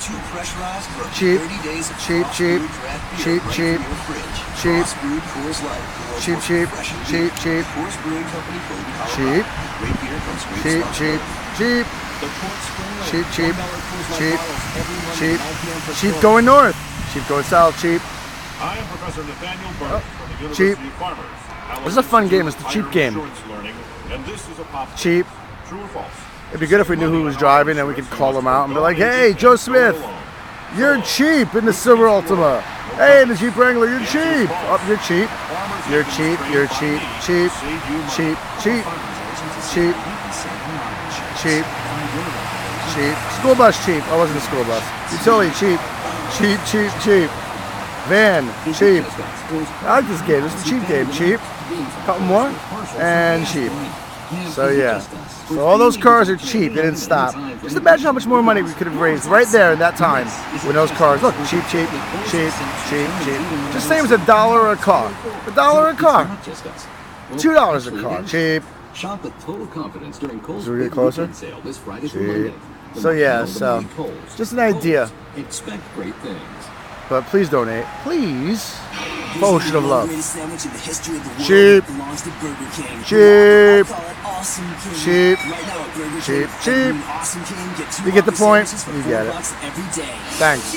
cheap, cheap, cheap, cheap, cheap, cheap, cheap, cheap, cheap, cheap, cheap, cheap, cheap, cheap, cheap, cheap, cheap, cheap, cheap going north, cheap going south, cheap. I am Professor Nathaniel Burke from the Cheap. University of Farmers. This is a fun game. It's the cheap game. And this is a pop Cheap. True or false? It'd be good if we knew who was driving and we could call him out and be like, "Hey, Joe Smith, you're cheap in the Silver Ultima. Hey, in the Jeep Wrangler, you're cheap. Oh, you're cheap. You're cheap. You're cheap. Cheap. Cheap. Cheap. Cheap. Cheap. Cheap. School bus cheap. I wasn't a school bus. Utility cheap. Cheap. Cheap. Cheap. Van cheap. I like this game. This is a cheap game. Cheap. Couple more and cheap. So yeah. So all those cars are cheap. They didn't stop. Just imagine how much more money we could have raised right there in that time when those cars. Look, cheap, cheap, cheap, cheap, cheap. Just same as $1 a car. $1 a car. $2 a car. Cheap. Shop with total confidence during Kohl's Should we get closer? sale this Friday through Monday. So yeah, so just an idea. Expect great things. But please donate. Please. Potion of love. Cheap. Cheap. Cheap. Cheap. Cheap. You get the point. You get it. Thanks.